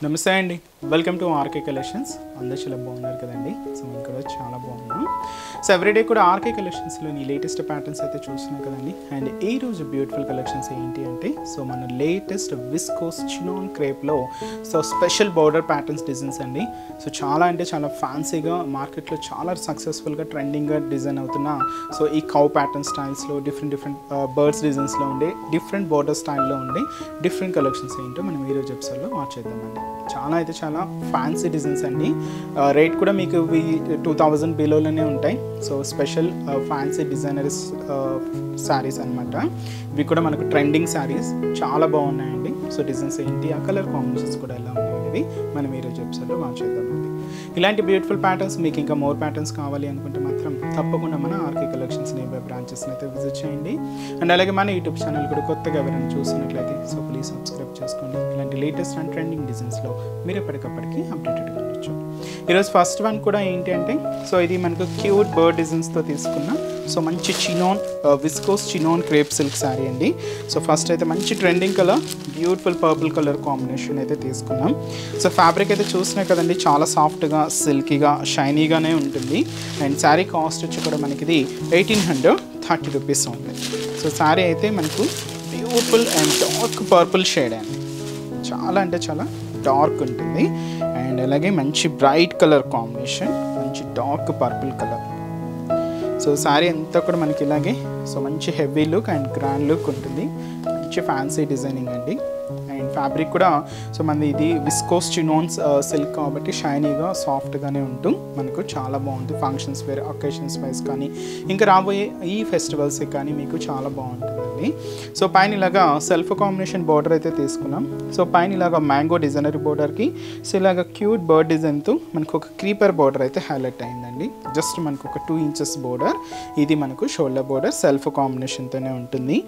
నమస్తే అండి, welcome to RK collections. అందరూ చాలా బాగున్నారు కదండి. సో మేము కూడా చాలా బాగున్నాం. సో ఎవ్రీడే కూడా ఆర్కే కలెక్షన్స్లోని లేటెస్ట్ ప్యాటర్న్స్ అయితే చూస్తున్నాం కదండి. అండ్ ఈ రోజు బ్యూటిఫుల్ కలెక్షన్స్ ఏంటి అంటే సో మన లేటెస్ట్ విస్కోస్ చినాన్ క్రేప్లో so special border patterns designs అండి. సో చాలా అంటే చాలా ఫ్యాన్సీగా మార్కెట్లో చాలా సక్సెస్ఫుల్గా ట్రెండింగ్గా డిజైన్ అవుతున్న సో ఈ కౌ ప్యాటర్న్ స్టైల్స్లో డిఫరెంట్ బర్డ్స్ డిజైన్స్లో ఉండే డిఫరెంట్ బార్డర్ స్టైల్లో ఉండే డిఫరెంట్ కలెక్షన్స్ ఏంటో మనం ఈరోజు ఎపిసోడ్లో మార్చేద్దామండి. చాలా అయితే చాలా ఫ్యాన్సీ డిజైన్స్ అండి. రేట్ కూడా మీకు 2000 బిలోలోనే ఉంటాయి. So special fancy designers saris అనమాట. ఇవి కూడా మనకు ట్రెండింగ్ శారీస్ చాలా బాగున్నాయండి. సో డిజైన్స్ ఏంటి, ఆ కలర్ కాంబినేషన్స్ కూడా ఎలా ఉన్నాయనేది మనం ఈరోజు ఎపిసోడ్లో మార్చేద్దామండి. ఇలాంటి బ్యూటిఫుల్ ప్యాటర్న్స్ మీకు ఇంకా మోర్ ప్యాటర్న్స్ కావాలి అనుకుంటే మాత్రం తప్పకుండా మన ఆర్కే కలెక్షన్స్ నేబర్ బ్రాంచెస్ని అయితే విజిట్ చేయండి. అండ్ అలాగే మన యూట్యూబ్ ఛానల్ కూడా కొత్తగా ఎవరైనా చూస్తున్నట్లయితే సో ప్లీజ్ సబ్స్క్రైబ్ చేసుకోండి. ఇలాంటి లేటెస్ట్ అండ్ ట్రెండింగ్ డిజైన్స్లో మీరు ఎప్పటికప్పటికి అప్డేటెడ్గా ఉండొచ్చు. ఈరోజు ఫస్ట్ వన్ కూడా ఏంటి అంటే సో ఇది మనకు క్యూట్ బర్డ్ డిజైన్స్తో తీసుకున్న సో మంచి chinon viscose chinon crepe silk sari అండి. సో ఫస్ట్ అయితే మంచి trending colour beautiful purple colour combination అయితే తీసుకున్నాం. సో ఫ్యాబ్రిక్ అయితే చూసినాయి కదండి, చాలా సాఫ్ట్గా సిల్కీగా షైనీగానే ఉంటుంది. అండ్ శారీ కాస్ట్ వచ్చి కూడా మనకి ఇది 1830 రూపీస్ ఉంది. సో శారీ అయితే మనకు beautiful and dark purple shade అండి. చాలా అంటే చాలా డార్క్ ఉంటుంది. అండ్ అలాగే మంచి బ్రైట్ కలర్ కాంబినేషన్, మంచి dark purple colour. So sari అంతా కూడా మనకి ఇలాగే సో మంచి heavy look and grand look ఉంటుంది. మంచి ఫ్యాన్సీ డిజైనింగ్ అండి. అండ్ ఫ్యాబ్రిక్ కూడా సో మనది ఇది విస్కోస్ చినాన్స్ సిల్క్ కాబట్టి షైనీగా సాఫ్ట్గానే ఉంటూ మనకు చాలా బాగుంటుంది. ఫంక్షన్స్ వేర్ అకేషన్స్ వైజ్ కానీ ఇంకా రాబోయే ఈ ఫెస్టివల్స్కి కానీ మీకు చాలా బాగుంటుందండి. సో పైన ఇలాగా సెల్ఫ్ కాంబినేషన్ బార్డర్ అయితే తీసుకున్నాం. సో పైన ఇలాగా మ్యాంగో డిజైనరీ బార్డర్కి సో ఇలాగ క్యూట్ బర్డ్ డిజైన్తో మనకు ఒక క్రీపర్ బార్డర్ అయితే హైలైట్ అయిందండి. జస్ట్ మనకు ఒక 2 ఇంచెస్ బార్డర్. ఇది మనకు షోల్డర్ బార్డర్ సెల్ఫ్ కాంబినేషన్తోనే ఉంటుంది.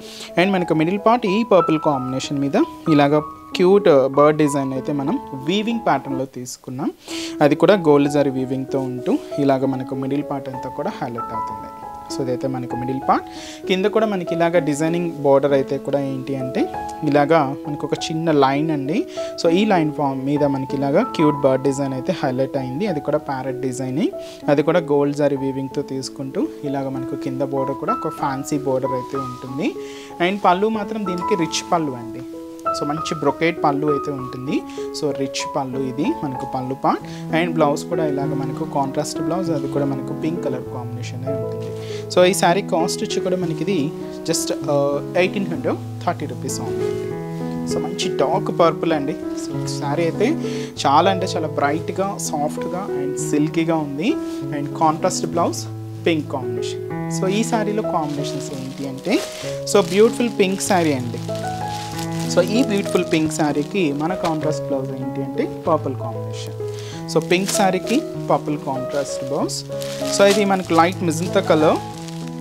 అండ్ మనకు మిడిల్ పార్ట్ ఈ పర్పుల్ కాంబినేషన్ మీద ఇలాగ క్యూట్ బర్డ్ డిజైన్ అయితే మనం వీవింగ్ ప్యాటర్న్లో తీసుకున్నాం. అది కూడా గోల్డ్ జరీ వీవింగ్తో ఉంటూ ఇలాగ మనకు మిడిల్ పార్ట్ అంతా కూడా హైలైట్ అవుతుంది. సో ఇదైతే మనకు మిడిల్ పార్ట్. కింద కూడా మనకి ఇలాగ డిజైనింగ్ బార్డర్ అయితే కూడా ఏంటి అంటే ఇలాగా మనకు ఒక చిన్న లైన్ అండి. సో ఈ లైన్ ఫామ్ మీద మనకి ఇలాగా క్యూట్ బర్డ్ డిజైన్ అయితే హైలైట్ అయింది. అది కూడా ప్యారెట్ డిజైనింగ్, అది కూడా గోల్డ్ జరీ వీవింగ్తో తీసుకుంటూ ఇలాగ మనకు కింద బార్డర్ కూడా ఒక ఫ్యాన్సీ బార్డర్ అయితే ఉంటుంది. అండ్ పళ్ళు మాత్రం దీనికి రిచ్ పళ్ళు అండి. సో మంచి బ్రొకేట్ పళ్ళు అయితే ఉంటుంది. సో రిచ్ పళ్ళు ఇది మనకు పళ్ళు పార్ట్. అండ్ బ్లౌజ్ కూడా ఇలాగ మనకు కాంట్రాస్ట్ బ్లౌజ్, అది కూడా మనకు పింక్ కలర్ కాంబినేషన్ ఉంటుంది. సో ఈ శారీ కాస్ట్ వచ్చి కూడా మనకి ఇది జస్ట్ 1830 రూపీస్ ఉంది. సో మంచి డార్క్ పర్పుల్ అండి. సో శారీ అయితే చాలా అంటే చాలా బ్రైట్గా సాఫ్ట్గా అండ్ సిల్కీగా ఉంది. And contrast blouse pink combination. So ఈ శారీలో కాంబినేషన్స్ ఏంటి అంటే సో బ్యూటిఫుల్ పింక్ శారీ అండి. సో ఈ బ్యూటిఫుల్ పింక్ శారీకి మన కాంట్రాస్ట్ బ్లౌజ్ ఏంటి అంటే పర్పుల్ కాంబినేషన్. సో పింక్ శారీకి పర్పుల్ కాంట్రాస్ట్ బ్లౌజ్. సో ఇది మనకు light magenta colour,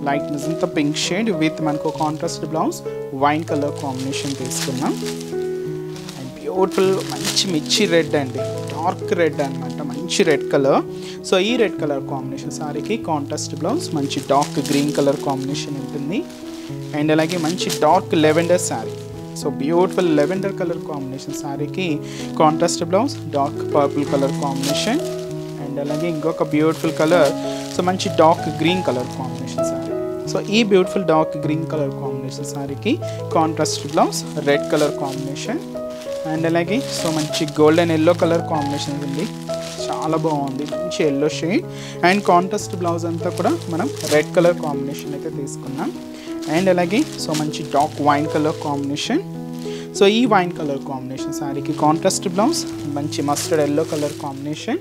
light magenta pink shade with మనకు contrast blouse wine colour combination తీసుకున్నాం. అండ్ బ్యూటిఫుల్ మంచి మిర్చి రెడ్ అండి, డార్క్ రెడ్ అనమాట, మంచి రెడ్ కలర్. సో ఈ రెడ్ కలర్ కాంబినేషన్ శారీకి కాంట్రాస్ట్ బ్లౌజ్ మంచి డార్క్ గ్రీన్ కలర్ కాంబినేషన్ ఉంటుంది. అండ్ అలాగే మంచి dark lavender sari. So beautiful lavender colour combination శారీకి contrast blouse dark purple colour combination. And అలాగే ఇంకొక బ్యూటిఫుల్ కలర్ సో మంచి dark green colour combination sari. So ఈ beautiful dark green colour combination శారీకి contrast blouse red colour combination. And అలాగే so మంచి golden yellow colour combination ఉంది, చాలా బాగుంది, మంచి yellow shade. And contrast blouse అంతా కూడా మనం రెడ్ కలర్ కాంబినేషన్ అయితే తీసుకున్నాం. అండ్ అలాగే సో మంచి dark wine colour combination. So ఈ వైన్ కలర్ కాంబినేషన్ శారీకి కాంట్రాస్ట్ బ్లౌజ్ మంచి మస్టర్డ్ ఎల్లో కలర్ కాంబినేషన్.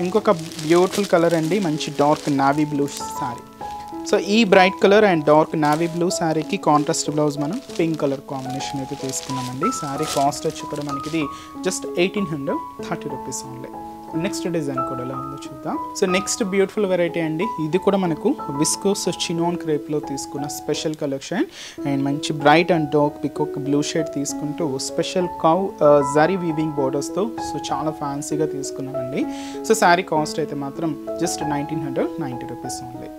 ఇంకొక బ్యూటిఫుల్ కలర్ అండి, మంచి dark navy blue sari. So ఈ bright colour and dark navy blue శారీకి కాంట్రాస్ట్ బ్లౌజ్ మనం పింక్ కలర్ కాంబినేషన్ అయితే తీసుకున్నామండి. శారీ కాస్ట్ వచ్చి కూడా మనకి ఇది just 1830 rupees only. Next design కూడా ఎలా ఉందో చూద్దాం. సో నెక్స్ట్ బ్యూటిఫుల్ వెరైటీ అండి. ఇది కూడా మనకు విస్కోస్ చినాన్ క్రేప్లో తీసుకున్న స్పెషల్ కలెక్షన్. అండ్ మంచి bright and dark peacock blue shade తీసుకుంటూ స్పెషల్ కౌ జరీ వీవింగ్ బోర్డర్స్తో సో చాలా ఫ్యాన్సీగా తీసుకున్నామండి. సో శారీ కాస్ట్ అయితే మాత్రం జస్ట్ 1990 రూపీస్ ఓన్లీ.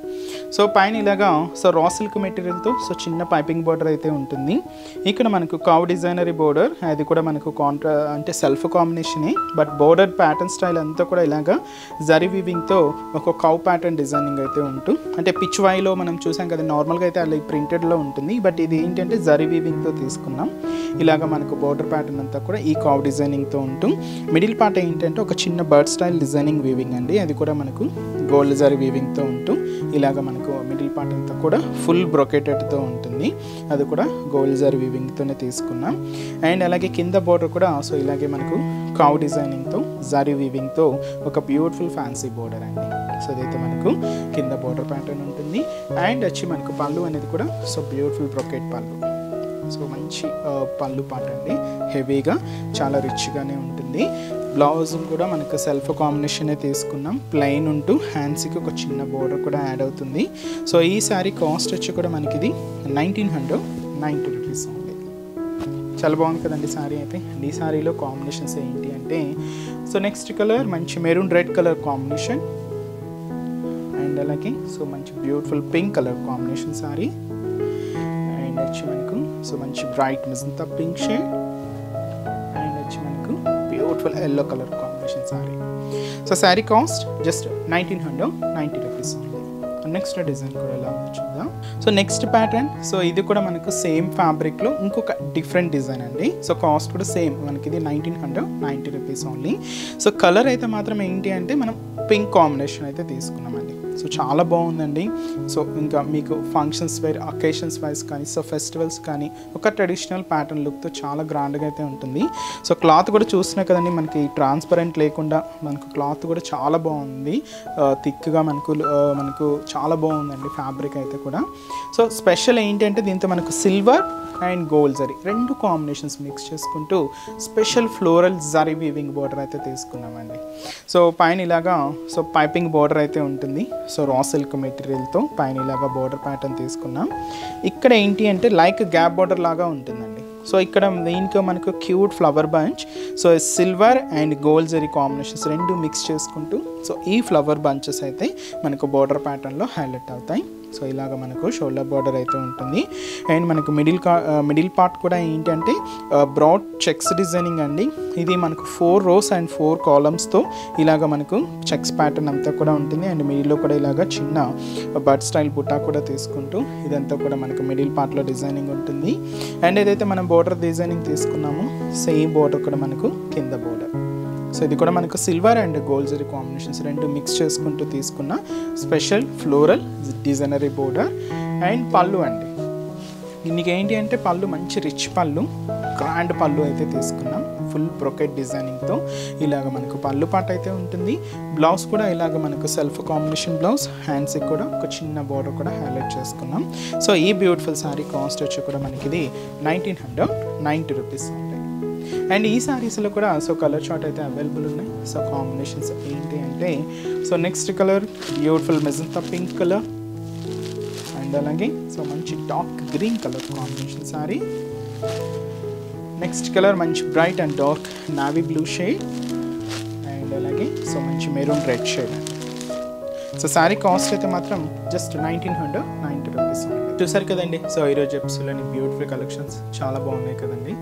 సో పైన ఇలాగా సో రా సిల్క్ మెటీరియల్తో సో చిన్న పైపింగ్ బోర్డర్ అయితే ఉంటుంది. ఇక్కడ మనకు కావ్ డిజైనరీ బోర్డర్, అది కూడా మనకు అంటే సెల్ఫ్ కాంబినేషనే, బట్ బోర్డర్ ప్యాటర్న్ స్టైల్ అంతా కూడా ఇలాగా జరీ వీవింగ్తో ఒక కవ్ ప్యాటర్న్ డిజైనింగ్ అయితే ఉంటూ, అంటే పిచ్ వాయిలో మనం చూసాం కదా నార్మల్గా అయితే అలా ప్రింటెడ్లో ఉంటుంది, బట్ ఇది ఏంటంటే జరీ వీవింగ్తో తీసుకున్నాం. ఇలాగ మనకు బోర్డర్ ప్యాటర్న్ అంతా కూడా ఈ కావ్ డిజైనింగ్తో ఉంటూ, మిడిల్ పార్ట్ ఏంటంటే ఒక చిన్న బర్డ్ స్టైల్ డిజైనింగ్ వీవింగ్ అండి, అది కూడా మనకు గోల్డ్ జరీ వీవింగ్తో ఉంటూ ఇలాగ మనకు మిడిల్ పార్ట్ అంతా కూడా ఫుల్ బ్రొకెటెడ్తో ఉంటుంది, అది కూడా గోల్డ్ జరీ వీవింగ్తోనే తీసుకున్నాం. అండ్ అలాగే కింద బోర్డర్ కూడా సో ఇలాగే మనకు కావ్ డిజైనింగ్తో జరీ వీవింగ్తో ఒక బ్యూటిఫుల్ ఫ్యాన్సీ బోర్డర్ అండి. సో అదైతే మనకు కింద బోర్డర్ ప్యాటర్న్ ఉంటుంది. అండ్ వచ్చి మనకు పళ్ళు అనేది కూడా సో బ్యూటిఫుల్ బ్రొకెట్ పళ్ళు, సో మంచి పళ్ళు పాట అండి, హెవీగా చాలా రిచ్గానే ఉంటుంది. బ్లౌజ్ కూడా మనకు సెల్ఫ్ కాంబినేషన్ తీసుకున్నాం, ప్లెయిన్ ఉంటూ హ్యాండ్స్కి ఒక చిన్న బోర్డర్ కూడా యాడ్ అవుతుంది. సో ఈ శారీ కాస్ట్ వచ్చి కూడా మనకి ఇది 1990 రూపీస్ ఉంది. చాలా బాగుంది కదండి శారీ అయితే. ఈ శారీలో కాంబినేషన్స్ ఏంటి అంటే సో నెక్స్ట్ కలర్ మంచి maroon red colour combination, and అలాగే సో మంచి beautiful pink colour combination sari, and వచ్చి మనకు సో మంచి bright magenta pink shade, and వచ్చి మనకు beautiful yellow colour combination sari. So sari cost just 1990 rupees ఉంది. నెక్స్ట్ డిజైన్ కూడా ఎలా ఉందో చూద్దాం. సో నెక్స్ట్ ప్యాటర్న్, సో ఇది కూడా మనకు సేమ్ ఫ్యాబ్రిక్లో ఇంకొక డిఫరెంట్ డిజైన్ అండి. సో కాస్ట్ కూడా సేమ్, మనకి ఇది 1990 రూపీస్ ఓన్లీ. సో కలర్ అయితే మాత్రం ఏంటి అంటే మనం పింక్ కాంబినేషన్ అయితే తీసుకున్నామండి. సో చాలా బాగుందండి. సో ఇంకా మీకు ఫంక్షన్స్ వైర్, అకేషన్స్ వైజ్ కానీ, సో ఫెస్టివల్స్ కానీ ఒక ట్రెడిషనల్ ప్యాటర్న్ లుక్తో చాలా గ్రాండ్గా అయితే ఉంటుంది. సో క్లాత్ కూడా చూసినా కదండి, మనకి ట్రాన్స్పరెంట్ లేకుండా మనకు క్లాత్ కూడా చాలా బాగుంది, థిక్గా మనకు చాలా బాగుందండి ఫ్యాబ్రిక్ అయితే కూడా. సో స్పెషల్ ఏంటంటే దీంతో మనకు సిల్వర్ అండ్ గోల్డ్ జరీ రెండు కాంబినేషన్స్ మిక్స్ చేసుకుంటూ special floral zari weaving border అయితే తీసుకున్నామండి. సో పైన ఇలాగా సో పైపింగ్ బోర్డర్ అయితే ఉంటుంది. సో రా సిల్క్ మెటీరియల్తో పైన ఇలాగా బోర్డర్ ప్యాటర్న్ తీసుకున్నాం. ఇక్కడ ఏంటి అంటే లైక్ గ్యాప్ బోర్డర్ లాగా ఉంటుందండి. సో ఇక్కడ దీనికి మనకు cute flower bunch, so silver and gold zari combinations రెండు మిక్స్ చేసుకుంటూ సో ఈ ఫ్లవర్ బంచెస్ అయితే మనకు బోర్డర్ ప్యాటర్న్లో హైలైట్ అవుతాయి. సో ఇలాగ మనకు షోల్డర్ బార్డర్ అయితే ఉంటుంది. అండ్ మనకు మిడిల్ పార్ట్ కూడా ఏంటంటే బ్రాడ్ చెక్స్ డిజైనింగ్ అండి. ఇది మనకు 4 rows అండ్ 4 columnsతో ఇలాగ మనకు చెక్స్ ప్యాటర్న్ అంతా కూడా ఉంటుంది. అండ్ మిడిల్లో కూడా ఇలాగ చిన్న బర్డ్ స్టైల్ బుట్టా కూడా తీసుకుంటూ ఇదంతా కూడా మనకు మిడిల్ పార్ట్లో డిజైనింగ్ ఉంటుంది. అండ్ ఏదైతే మనం బోర్డర్ డిజైనింగ్ తీసుకున్నామో సేమ్ బోర్డర్ కూడా మనకు కింద బోర్డర్. సో ఇది కూడా మనకు silver and gold zari combinations రెండు మిక్స్ చేసుకుంటూ తీసుకున్న special floral designery border. And పళ్ళు అండి, దీనికి ఏంటి అంటే పళ్ళు మంచి రిచ్ పళ్ళు, గ్రాండ్ పళ్ళు అయితే తీసుకున్నాం ఫుల్ బ్రొకెట్ డిజైనింగ్తో. ఇలాగ మనకు పళ్ళు పాట అయితే ఉంటుంది. బ్లౌజ్ కూడా ఇలాగ మనకు సెల్ఫ్ కాంబినేషన్ బ్లౌజ్, హ్యాండ్స్కి కూడా ఒక చిన్న బోర్డర్ కూడా హైలైట్ చేసుకున్నాం. సో ఈ బ్యూటిఫుల్ శారీ కాస్ట్ వచ్చి కూడా మనకి ఇది 1990 రూపీస్ ఉంటాయి. అండ్ ఈ శారీస్లో కూడా సో కలర్ చార్ట్ అయితే అవైలబుల్ ఉన్నాయి. సో కాంబినేషన్స్ ఏంటి అంటే so next colour beautiful magenta pink colour, and అలాగే సో మంచి dark green colour combination sari. Next colour మంచి bright and dark navy blue shade, and అలాగే సో మంచి మెరూన్ రెడ్ షేడ్ అండి. సో శారీ కాస్ట్ అయితే మాత్రం జస్ట్ 1990 రూపీస్. చూసారు కదండి. సో ఈరోజు ఎపిసోడ్లోని బ్యూటిఫుల్ కలెక్షన్స్ చాలా బాగున్నాయి కదండి.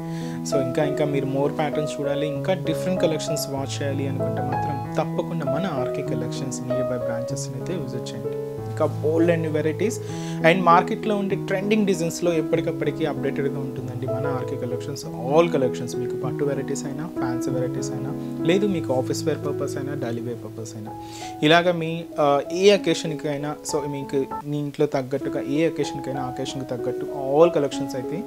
సో ఇంకా మీరు మోర్ ప్యాటర్న్స్ చూడాలి, ఇంకా డిఫరెంట్ కలెక్షన్స్ వాచ్ చేయాలి అనుకుంటే మాత్రం తప్పకుండా మన ఆర్కే కలెక్షన్స్ నియర్ బై బ్రాంచెస్ని అయితే విజిట్ చేయండి. ఇంకా బోల్డ్ అండ్ వెరైటీస్ అండ్ మార్కెట్లో ఉండే ట్రెండింగ్ డిజైన్స్లో ఎప్పటికప్పటికీ అప్డేటెడ్గా ఉంటుందండి మన ఆర్కే కలెక్షన్స్. ఆల్ కలెక్షన్స్, మీకు పట్టు వెరైటీస్ అయినా, ఫ్యాన్సీ వెరైటీస్ అయినా, లేదు మీకు ఆఫీస్ వేర్ పర్పస్ అయినా, డైలీ వేర్ పర్పస్ అయినా, ఇలాగ మీ ఏ అకేషన్కి అయినా, సో మీకు మీ ఇంట్లో తగ్గట్టుగా ఏ అకేషన్కైనా అకేషన్కి తగ్గట్టు ఆల్ కలెక్షన్స్ అయితే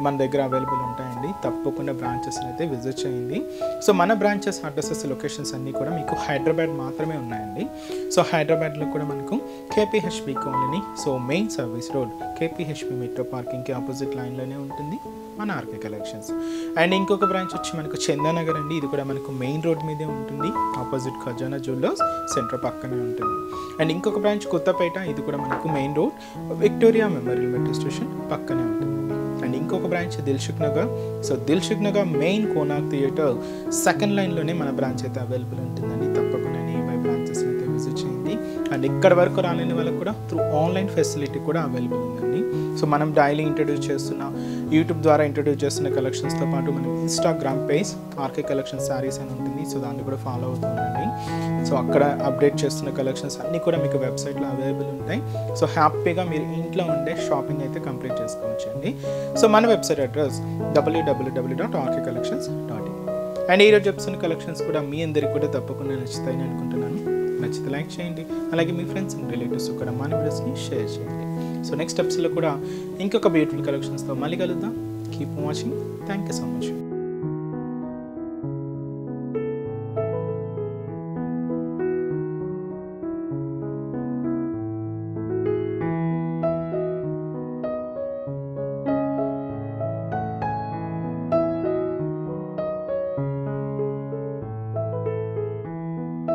మన దగ్గర అవైలబుల్ ఉంటాయండి. తప్పకుండా బ్రాంచెస్ని అయితే విజిట్ చేయండి. సో మన బ్రాంచెస్ అడ్రసెస్ లొకేషన్స్ అన్నీ కూడా మీకు హైదరాబాద్ మాత్రమే ఉన్నాయండి. సో హైదరాబాద్లో కూడా మనకు KPHP colony, so main service road KPHP metro పార్కింగ్కి ఆపోజిట్ లైన్లోనే ఉంటుంది మన ఆర్కే కలెక్షన్స్. అండ్ ఇంకొక బ్రాంచ్ వచ్చి మనకు చందానగర్ అండి. ఇది కూడా మనకు మెయిన్ రోడ్ మీదే ఉంటుంది, ఆపోజిట్ ఖజానా జ్యువెలర్స్ సెంటర్ పక్కనే ఉంటుంది. అండ్ ఇంకొక బ్రాంచ్ కొత్తపేట, ఇది కూడా మనకు main road Victoria Memorial metro station పక్కనే ఉంటుంది. అండ్ ఇంకొక branch Dilsukhnagar. So Dilsukhnagar main Konark theatre second లైన్లోనే మన బ్రాంచ్ అయితే అవైలబుల్ ఉంటుందండి. తప్పకుండా నియర్ బై బ్రాంచెస్ అయితే విజిట్ చేయండి. ఉందండి. అండ్ ఇక్కడ వరకు రాలేని వాళ్ళకి కూడా త్రూ ఆన్లైన్ ఫెసిలిటీ కూడా అవైలబుల్ ఉందండి. సో మనం డైలీ ఇంట్రడ్యూస్ చేస్తున్న యూట్యూబ్ ద్వారా ఇంట్రడ్యూస్ చేస్తున్న కలెక్షన్స్తో పాటు మనం Instagram page RK collection saris అని ఉంటుంది. సో దాన్ని కూడా ఫాలో అవుతుందండి. సో అక్కడ అప్డేట్ చేస్తున్న కలెక్షన్స్ అన్నీ కూడా మీకు వెబ్సైట్లో అవైలబుల్ ఉంటాయి. సో హ్యాపీగా మీరు ఇంట్లో ఉండే షాపింగ్ అయితే కంప్లీట్ చేసుకోవచ్చండి. సో మన వెబ్సైట్ అడ్రస్ www.rkcollections.in. అండ్ ఈరోజు చెప్తున్న కలెక్షన్స్ కూడా మీ అందరికీ కూడా తప్పకుండా నచ్చుతాయని అనుకుంటున్నాను. నచ్చితే లైక్ చేయండి, అలాగే మీ ఫ్రెండ్స్ అండ్ రిలేటివ్స్ కూడా మన వీడియోస్ని షేర్ చేయండి. సో నెక్స్ట్ ఎపిసోడ్లో కూడా ఇంకొక బ్యూటిఫుల్ కలెక్షన్స్తో మళ్ళీ కలుద్దాం. Keep watching. Thank you so much.